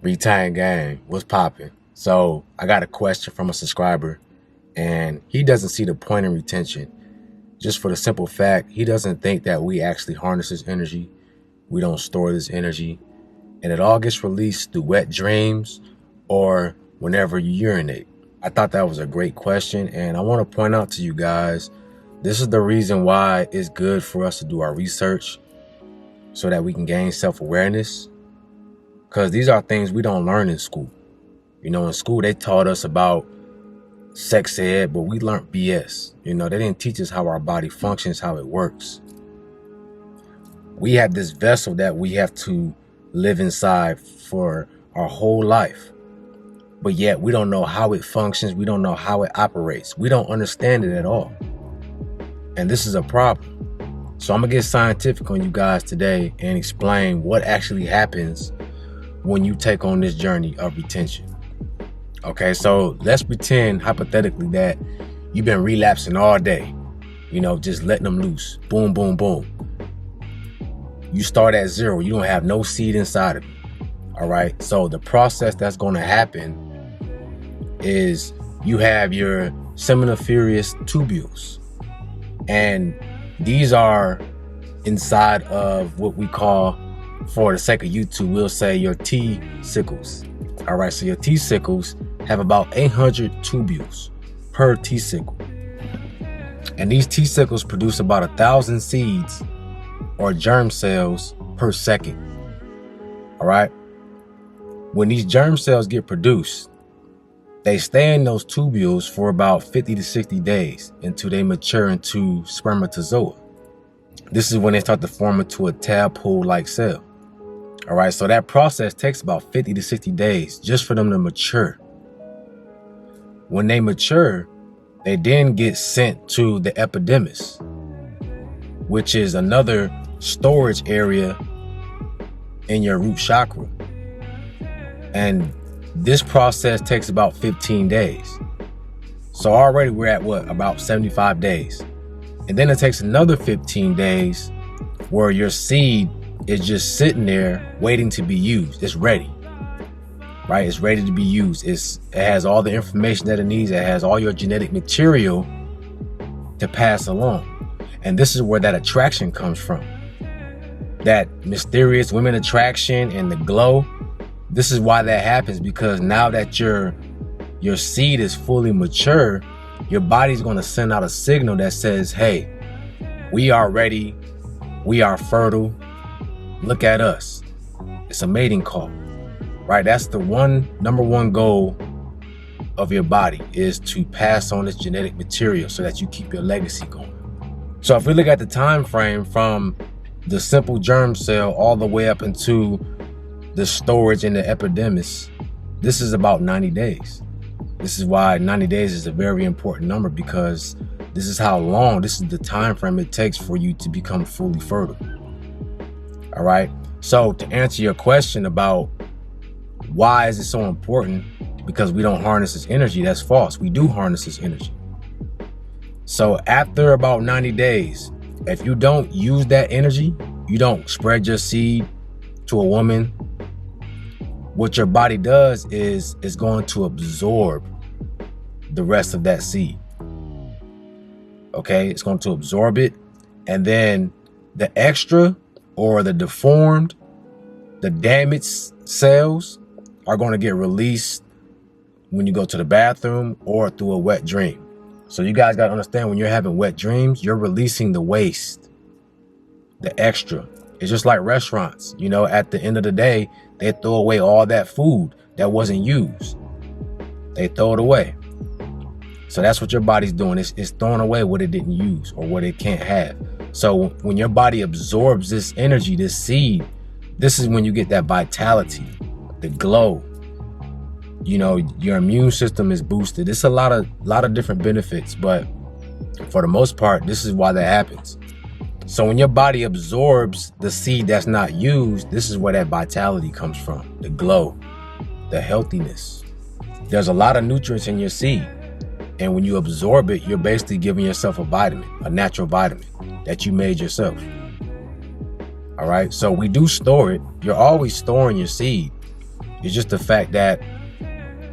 Retang gang, what's popping? So I got a question from a subscriber, and he doesn't see the point in retention, just for the simple fact he doesn't think that we actually harness this energy. We don't store this energy, and it all gets released through wet dreams or whenever you urinate. I thought that was a great question, and I want to point out to you guys, this is the reason why it's good for us to do our research so that we can gain self-awareness. Because these are things we don't learn in school. You know, in school, they taught us about sex ed, but we learned BS. You know, they didn't teach us how our body functions, how it works. We have this vessel that we have to live inside for our whole life. But yet we don't know how it functions. We don't know how it operates. We don't understand it at all. And this is a problem. So I'm going to get scientific on you guys today and explain what actually happens when you take on this journey of retention. Okay, so let's pretend hypothetically that you've been relapsing all day, you know, just letting them loose. Boom, boom, boom. You start at zero. You don't have no seed inside of you. All right, so the process that's going to happen is you have your seminiferous tubules, and these are inside of what we call, for the sake of YouTube, we'll say your T sickles. All right, so your T sickles have about 800 tubules per T sickle. And these T sickles produce about 1,000 seeds or germ cells per second. All right. When these germ cells get produced, they stay in those tubules for about 50 to 60 days until they mature into spermatozoa. This is when they start to form into a tadpole-like cell. All right, so that process takes about 50 to 60 days just for them to mature. When they mature, they then get sent to the epidermis, which is another storage area in your root chakra. And this process takes about 15 days. So already we're at what, about 75 days. And then it takes another 15 days where your seed is just sitting there waiting to be used. It's ready, right? It's ready to be used. It has all the information that it needs. It has all your genetic material to pass along. And this is where that attraction comes from. That mysterious women attraction and the glow. This is why that happens, because now that your seed is fully mature, your body's going to send out a signal that says, hey, we are ready. We are fertile. Look at us. It's a mating call, right? That's the number one goal of your body, is to pass on this genetic material so that you keep your legacy going. So if we look at the time frame from the simple germ cell all the way up into the storage in the epidermis, this is about 90 days. This is why 90 days is a very important number, because this is how long, this is the time frame it takes for you to become fully fertile. All right. So to answer your question about why is it so important, because we don't harness this energy, that's false. We do harness this energy. So after about 90 days, if you don't use that energy, you don't spread your seed to a woman, what your body does is it's going to absorb the rest of that seed. Okay, it's going to absorb it, and then the extra or the deformed, the damaged cells are going to get released when you go to the bathroom or through a wet dream. So you guys got to understand, when you're having wet dreams, you're releasing the waste, the extra. It's just like restaurants, you know, at the end of the day, they throw away all that food that wasn't used. They throw it away. So that's what your body's doing. It's throwing away what it didn't use or what it can't have. So when your body absorbs this energy, this seed, this is when you get that vitality, the glow. You know, your immune system is boosted. It's a lot of different benefits, but for the most part, this is why that happens. So when your body absorbs the seed that's not used, this is where that vitality comes from, the glow, the healthiness. There's a lot of nutrients in your seed. And when you absorb it, you're basically giving yourself a vitamin, a natural vitamin that you made yourself. All right. So we do store it. You're always storing your seed. It's just the fact that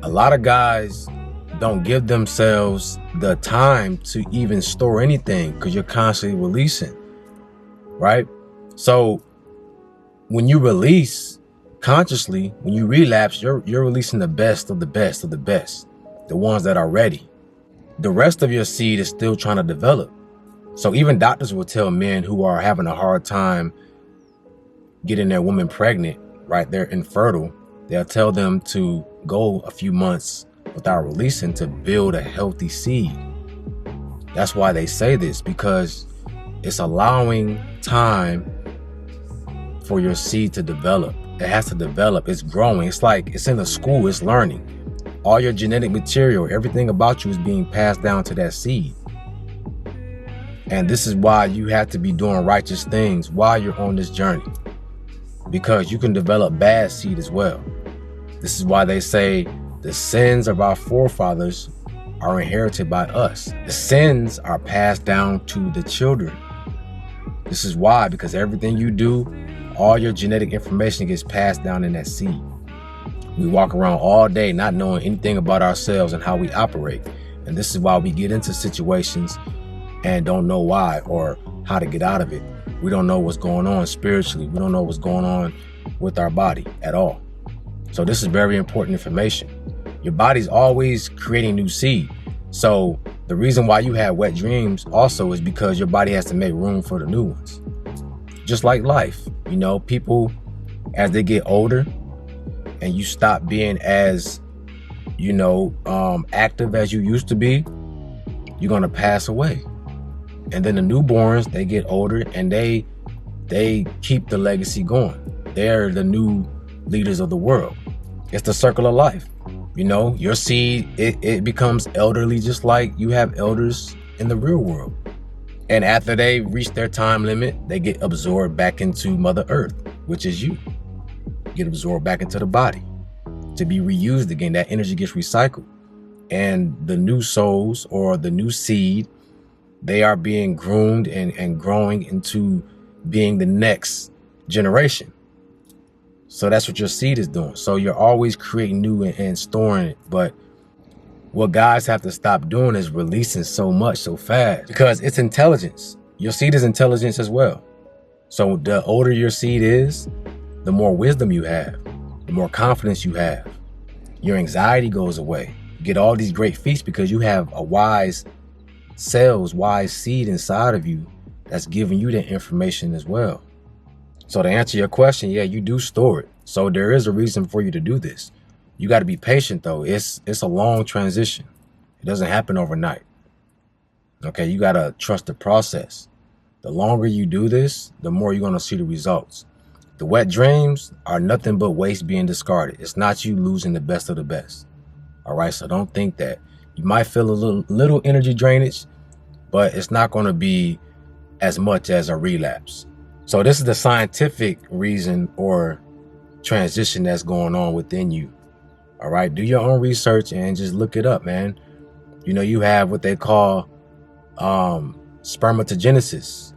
a lot of guys don't give themselves the time to even store anything because you're constantly releasing, right? So when you release consciously, when you relapse, you're releasing the best of the best of the best, the ones that are ready. The rest of your seed is still trying to develop. So even doctors will tell men who are having a hard time getting their woman pregnant, right? They're infertile. They'll tell them to go a few months without releasing to build a healthy seed. That's why they say this, because it's allowing time for your seed to develop. It has to develop. It's growing. It's like it's in a school. It's learning. All your genetic material, everything about you is being passed down to that seed. And this is why you have to be doing righteous things while you're on this journey, because you can develop bad seed as well. This is why they say the sins of our forefathers are inherited by us. The sins are passed down to the children. This is why, because everything you do, all your genetic information gets passed down in that seed. We walk around all day not knowing anything about ourselves and how we operate. And this is why we get into situations and don't know why or how to get out of it. We don't know what's going on spiritually. We don't know what's going on with our body at all. So this is very important information. Your body's always creating new seed. So the reason why you have wet dreams also is because your body has to make room for the new ones. Just like life, you know, people, as they get older and you stop being as, you know, active as you used to be, you're going to pass away. And then the newborns, they get older and they keep the legacy going. They're the new leaders of the world. It's the circle of life. You know, your seed, it becomes elderly just like you have elders in the real world. And after they reach their time limit, they get absorbed back into Mother Earth, which is you. Get absorbed back into the body to be reused again. That energy gets recycled. And the new souls or the new seed, they are being groomed and growing into being the next generation. So that's what your seed is doing. So you're always creating new and storing it. But what guys have to stop doing is releasing so much so fast, because it's intelligence. Your seed is intelligence as well. So the older your seed is, the more wisdom you have, the more confidence you have. Your anxiety goes away. You get all these great feats because you have a wise cells, wise seed inside of you that's giving you the information as well. So to answer your question, yeah, you do store it. So there is a reason for you to do this. You got to be patient though. It's a long transition. It doesn't happen overnight. Okay, you got to trust the process. The longer you do this, the more you're going to see the results. The wet dreams are nothing but waste being discarded. It's not you losing the best of the best. All right, so don't think that. You might feel a little energy drainage, but it's not going to be as much as a relapse. So this is the scientific reason or transition that's going on within you. All right, do your own research and just look it up, man. You know, you have what they call spermatogenesis.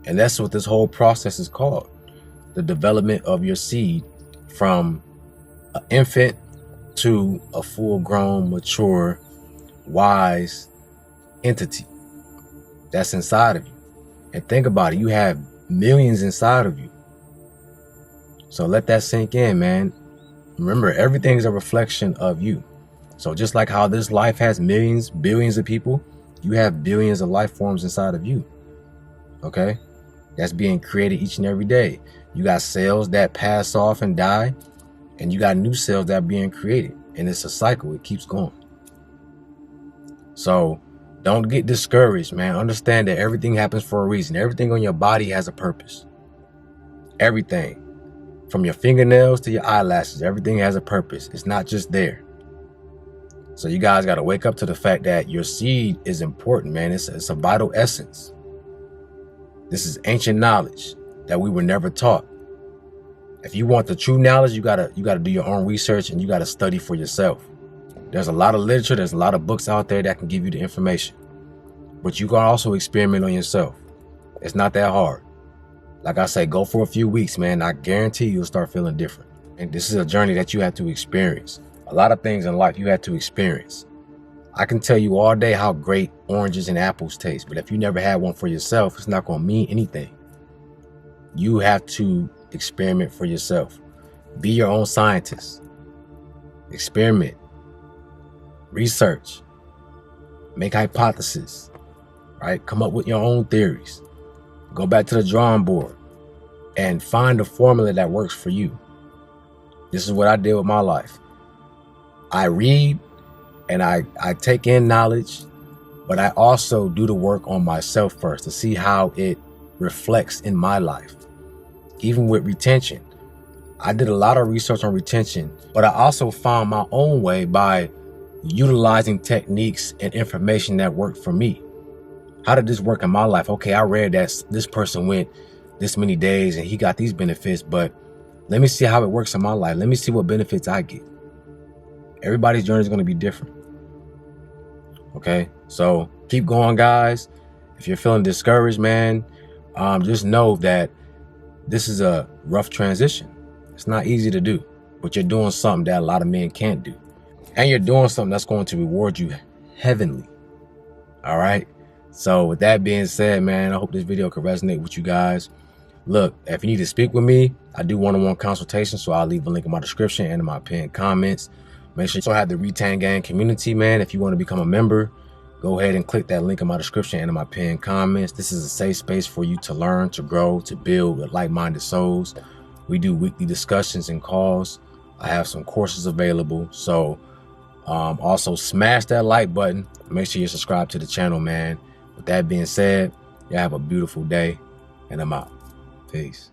And that's what this whole process is called. The development of your seed from an infant to a full-grown, mature, wise entity that's inside of you. And think about it, you have millions inside of you. So let that sink in, man. Remember, everything is a reflection of you. So just like how this life has millions, billions of people, you have billions of life forms inside of you. Okay? That's being created each and every day. You got cells that pass off and die, and you got new cells that are being created. And it's a cycle. It keeps going. So don't get discouraged, man. Understand that everything happens for a reason. Everything on your body has a purpose. Everything. From your fingernails to your eyelashes, everything has a purpose. It's not just there. So you guys got to wake up to the fact that your seed is important, man. It's a vital essence. This is ancient knowledge that we were never taught. If you want the true knowledge, you gotta do your own research and you gotta study for yourself. There's a lot of literature, there's a lot of books out there that can give you the information. But you can also experiment on yourself. It's not that hard. Like I say, go for a few weeks, man. I guarantee you'll start feeling different. And this is a journey that you have to experience. A lot of things in life you have to experience. I can tell you all day how great oranges and apples taste, but if you never had one for yourself, it's not going to mean anything. You have to experiment for yourself. Be your own scientist. Experiment. Research. Make hypotheses. Right? Come up with your own theories. Go back to the drawing board and find a formula that works for you. This is what I did with my life. I read and I take in knowledge, but I also do the work on myself first to see how it reflects in my life. Even with retention, I did a lot of research on retention, but I also found my own way by utilizing techniques and information that worked for me. How did this work in my life? Okay, I read that this person went this many days and he got these benefits, but let me see how it works in my life. Let me see what benefits I get. Everybody's journey is going to be different. Okay, so keep going, guys. If you're feeling discouraged, man, just know that this is a rough transition. It's not easy to do, but you're doing something that a lot of men can't do. And you're doing something that's going to reward you heavenly. All right. So with that being said, man, I hope this video could resonate with you guys. Look, if you need to speak with me, I do one-on-one consultations, so I'll leave a link in my description and in my pinned comments. Make sure you also have the Retang Gang community, man. If you want to become a member, go ahead and click that link in my description and in my pinned comments. This is a safe space for you to learn, to grow, to build with like-minded souls. We do weekly discussions and calls. I have some courses available. So also smash that like button. Make sure you subscribe to the channel, man. With that being said, y'all have a beautiful day, and I'm out. Peace.